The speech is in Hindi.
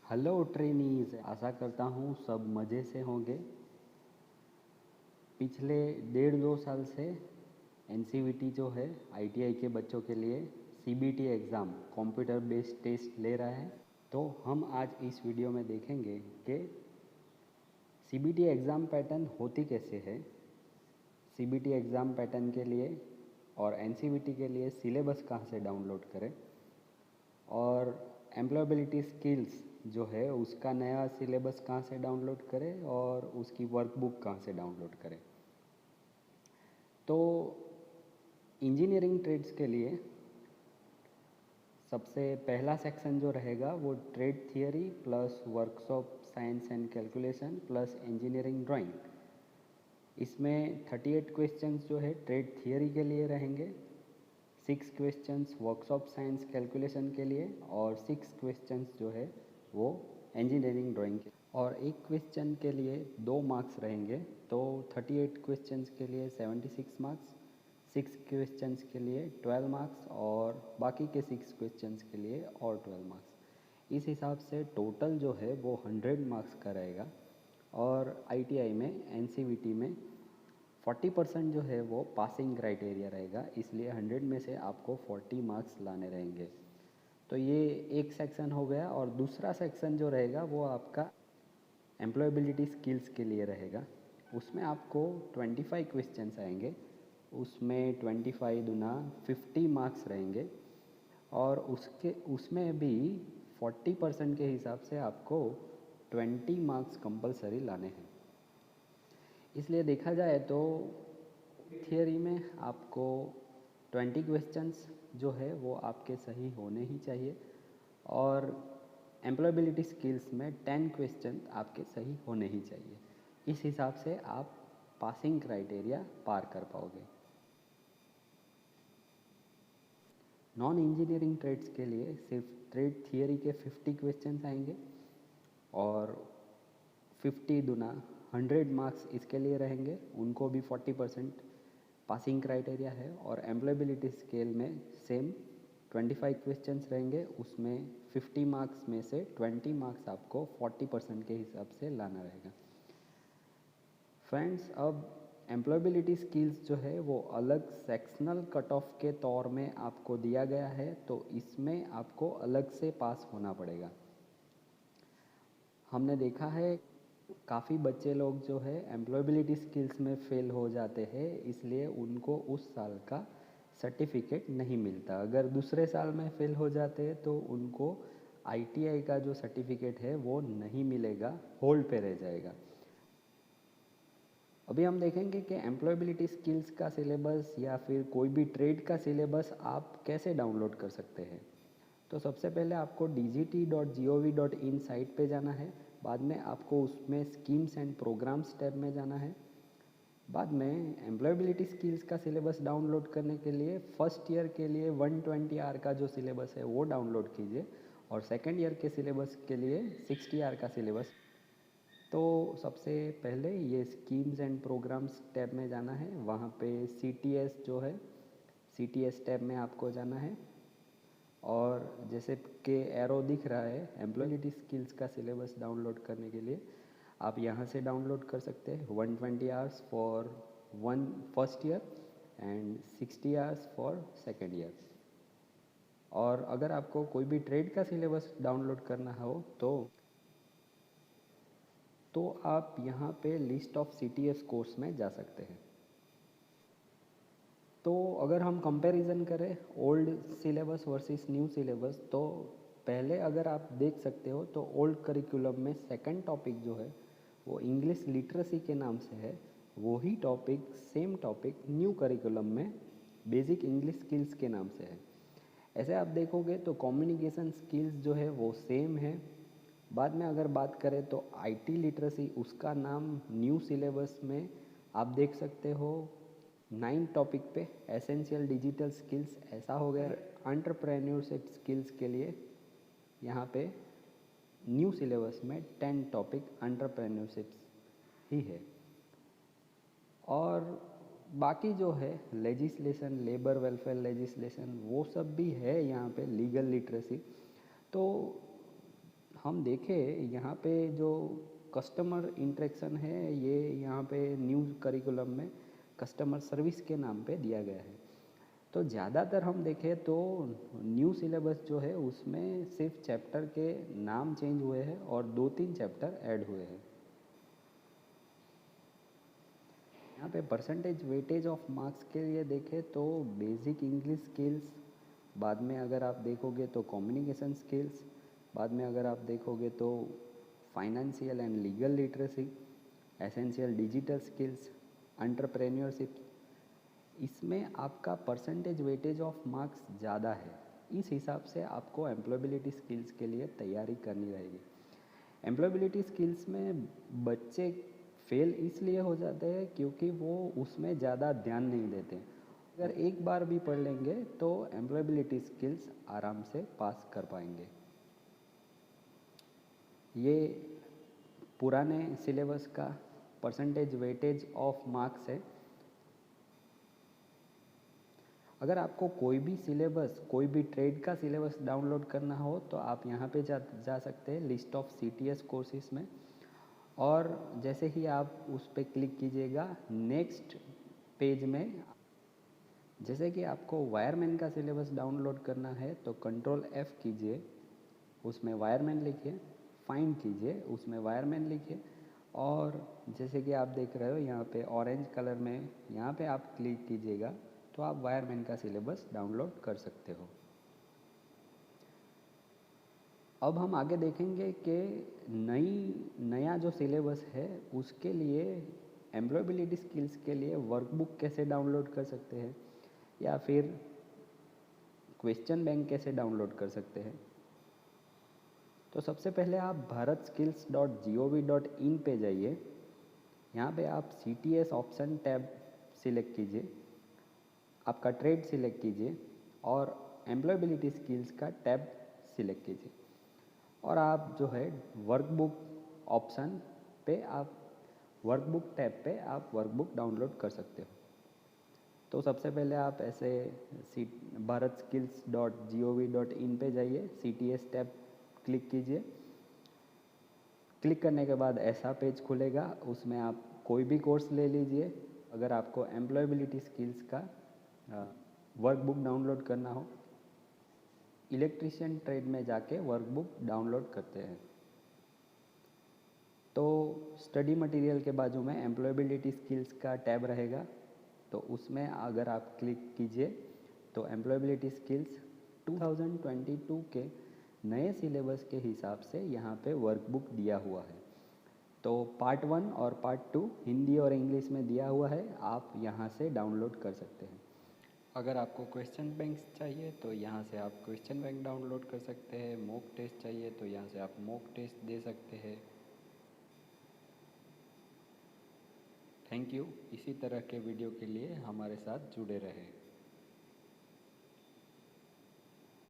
हेलो ट्रेनीज, आशा करता हूँ सब मज़े से होंगे। पिछले 1.5-2 साल से एनसीवीटी जो है आईटीआई के बच्चों के लिए CBT exam computer based test ले रहा है। तो हम आज इस वीडियो में देखेंगे कि सीबीटी एग्ज़ाम पैटर्न होती कैसे है, सीबीटी एग्ज़ाम पैटर्न के लिए और एनसीवीटी के लिए सिलेबस कहाँ से डाउनलोड करें, और एम्प्लॉयबिलिटी स्किल्स जो है उसका नया सिलेबस कहाँ से डाउनलोड करें और उसकी वर्कबुक कहाँ से डाउनलोड करें। तो इंजीनियरिंग ट्रेड्स के लिए सबसे पहला सेक्शन जो रहेगा वो trade theory plus workshop science and calculation plus engineering drawing. इसमें 38 क्वेश्चंस जो है ट्रेड थियरी के लिए रहेंगे, 6 क्वेश्चंस वर्कशॉप साइंस कैलकुलेशन के लिए और 6 क्वेश्चंस जो है वो इंजीनियरिंग ड्राइंग के, और एक क्वेश्चन के लिए 2 मार्क्स रहेंगे। तो 38 क्वेश्चंस के लिए 76 मार्क्स, 6 क्वेश्चंस के लिए 12 मार्क्स और बाकी के 6 क्वेश्चंस के लिए और 12 मार्क्स। इस हिसाब से टोटल जो है वो 100 मार्क्स का रहेगा। और आईटीआई में एनसीवीटी में 40% जो है वो पासिंग क्राइटेरिया रहेगा, इसलिए 100 में से आपको 40 मार्क्स लाने रहेंगे। तो ये एक सेक्शन हो गया। और दूसरा सेक्शन जो रहेगा वो आपका एम्प्लॉयबिलिटी स्किल्स के लिए रहेगा। उसमें आपको 25 क्वेश्चंस आएंगे, उसमें 25 दूना 50 मार्क्स रहेंगे और उसमें भी 40% के हिसाब से आपको 20 मार्क्स कंपलसरी लाने हैं। इसलिए देखा जाए तो थियरी में आपको 20 क्वेश्चंस जो है वो आपके सही होने ही चाहिए और एम्प्लॉयबिलिटी स्किल्स में 10 क्वेश्चन आपके सही होने ही चाहिए। इस हिसाब से आप पासिंग क्राइटेरिया पार कर पाओगे। नॉन इंजीनियरिंग ट्रेड्स के लिए सिर्फ ट्रेड थियरी के 50 क्वेश्चंस आएंगे और 50 दूना 100 मार्क्स इसके लिए रहेंगे, उनको भी 40% पासिंग क्राइटेरिया है। और एम्प्लॉयबिलिटी स्केल में सेम 25 क्वेश्चंस रहेंगे, उसमें 50 मार्क्स में से 20 मार्क्स आपको 40% के हिसाब से लाना रहेगा। फ्रेंड्स, अब एम्प्लॉयबिलिटी स्किल्स जो है वो अलग सेक्शनल कट ऑफ के तौर में आपको दिया गया है, तो इसमें आपको अलग से पास होना पड़ेगा। हमने देखा है काफ़ी बच्चे लोग जो है एम्प्लॉयबिलिटी स्किल्स में फ़ेल हो जाते हैं, इसलिए उनको उस साल का सर्टिफिकेट नहीं मिलता। अगर दूसरे साल में फ़ेल हो जाते हैं तो उनको आईटीआई का जो सर्टिफिकेट है वो नहीं मिलेगा, होल्ड पे रह जाएगा। अभी हम देखेंगे कि एम्प्लॉयबिलिटी स्किल्स का सिलेबस या फिर कोई भी ट्रेड का सिलेबस आप कैसे डाउनलोड कर सकते हैं। तो सबसे पहले आपको dgt.gov.in साइट पे जाना है, बाद में आपको उसमें स्कीम्स एंड प्रोग्राम्स टैब में जाना है। बाद में एम्प्लॉयबिलिटी स्किल्स का सिलेबस डाउनलोड करने के लिए फर्स्ट ईयर के लिए 120 आवर का जो सिलेबस है वो डाउनलोड कीजिए और सेकेंड ईयर के सिलेबस के लिए 60 आवर का सिलेबस। तो सबसे पहले ये स्कीम्स एंड प्रोग्राम्स टैब में जाना है, वहाँ पे सीटीएस जो है सीटीएस टैब में आपको जाना है और जैसे कि एरो दिख रहा है एम्प्लॉयबिलिटी स्किल्स का सिलेबस डाउनलोड करने के लिए आप यहाँ से डाउनलोड कर सकते हैं। 120 hours for first year and 60 hours for second year. और अगर आपको कोई भी ट्रेड का सिलेबस डाउनलोड करना हो तो आप यहाँ पे लिस्ट ऑफ सीटीएस कोर्स में जा सकते हैं। तो अगर हम कंपैरिजन करें old syllabus versus new syllabus, तो पहले अगर आप देख सकते हो तो ओल्ड करिकुलम में सेकंड टॉपिक जो है वो इंग्लिश लिटरेसी के नाम से है, वही topic same topic new curriculum में बेसिक इंग्लिश स्किल्स के नाम से है। ऐसे आप देखोगे तो कम्युनिकेशन स्किल्स जो है वो सेम है। बाद में अगर बात करें तो आईटी लिटरेसी, उसका नाम न्यू सिलेबस में आप देख सकते हो 9 टॉपिक पे एसेंशियल डिजिटल स्किल्स ऐसा हो गया। एंटरप्रेन्योरशिप स्किल्स के लिए यहाँ पे न्यू सिलेबस में 10 टॉपिक एंटरप्रेन्योरशिप्स ही है। और बाकी जो है लेजिस्लेशन, लेबर वेलफेयर लेजिस्लेशन, वो सब भी है यहाँ पे, लीगल लिटरेसी। तो हम देखें यहाँ पे जो कस्टमर इंटरेक्शन है ये यहाँ पे न्यू करिकुलम में कस्टमर सर्विस के नाम पे दिया गया है। तो ज़्यादातर हम देखें तो न्यू सिलेबस जो है उसमें सिर्फ चैप्टर के नाम चेंज हुए हैं और 2-3 चैप्टर ऐड हुए हैं। यहाँ पे परसेंटेज वेटेज ऑफ मार्क्स के लिए देखें तो बेसिक इंग्लिश स्किल्स, बाद में अगर आप देखोगे तो कम्युनिकेशन स्किल्स, बाद में अगर आप देखोगे तो financial and legal literacy, essential digital skills, entrepreneurship, इसमें आपका परसेंटेज वेटेज ऑफ मार्क्स ज़्यादा है। इस हिसाब से आपको एम्प्लॉयबिलिटी स्किल्स के लिए तैयारी करनी रहेगी। एम्प्लॉयबिलिटी स्किल्स में बच्चे फेल इसलिए हो जाते हैं क्योंकि वो उसमें ज़्यादा ध्यान नहीं देते। अगर एक बार भी पढ़ लेंगे तो एम्प्लॉयबिलिटी स्किल्स आराम से पास कर पाएंगे। ये पुराने सिलेबस का परसेंटेज वेटेज ऑफ मार्क्स है। अगर आपको कोई भी सिलेबस, कोई भी ट्रेड का सिलेबस डाउनलोड करना हो तो आप यहाँ पे जा सकते हैं लिस्ट ऑफ CTS कोर्सेज में, और जैसे ही आप उस पर क्लिक कीजिएगा नेक्स्ट पेज में, जैसे कि आपको वायरमैन का सिलेबस डाउनलोड करना है तो Ctrl+F कीजिए, उसमें वायरमैन लिखिए, फाइंड कीजिए, उसमें वायरमैन लिखिए, और जैसे कि आप देख रहे हो यहाँ पे ऑरेंज कलर में यहाँ पे आप क्लिक कीजिएगा तो आप वायरमैन का सिलेबस डाउनलोड कर सकते हो। अब हम आगे देखेंगे कि नया जो सिलेबस है उसके लिए एम्प्लॉयबिलिटी स्किल्स के लिए वर्कबुक कैसे डाउनलोड कर सकते हैं या फिर क्वेश्चन बैंक कैसे डाउनलोड कर सकते हैं। तो सबसे पहले आप bharatskills.gov.in पे जाइए। यहाँ पे आप CTS ऑप्शन टैब सिलेक्ट कीजिए, आपका ट्रेड सिलेक्ट कीजिए और एम्प्लॉयबिलिटी स्किल्स का टैब सिलेक्ट कीजिए, और आप जो है वर्कबुक ऑप्शन पे आप वर्कबुक टैब पे आप वर्कबुक डाउनलोड कर सकते हो। तो सबसे पहले आप ऐसे bharatskills.gov.in पे जाइए, CTS टैब क्लिक कीजिए। क्लिक करने के बाद ऐसा पेज खुलेगा, उसमें आप कोई भी कोर्स ले लीजिए। अगर आपको एम्प्लॉयबिलिटी स्किल्स का वर्कबुक डाउनलोड करना हो, इलेक्ट्रीशियन ट्रेड में जाके वर्कबुक डाउनलोड करते हैं। तो स्टडी मटेरियल के बाजू में एम्प्लॉयबिलिटी स्किल्स का टैब रहेगा, तो उसमें अगर आप क्लिक कीजिए तो एम्प्लॉयबिलिटी स्किल्स 2022 के नए सिलेबस के हिसाब से यहाँ पे वर्कबुक दिया हुआ है। तो पार्ट 1 और पार्ट 2 हिंदी और इंग्लिश में दिया हुआ है, आप यहाँ से डाउनलोड कर सकते हैं। अगर आपको क्वेश्चन बैंक चाहिए तो यहाँ से आप क्वेश्चन बैंक डाउनलोड कर सकते हैं। मॉक टेस्ट चाहिए तो यहाँ से आप मॉक टेस्ट दे सकते हैं। Thank you. इसी तरह के वीडियो के लिए हमारे साथ जुड़े रहें।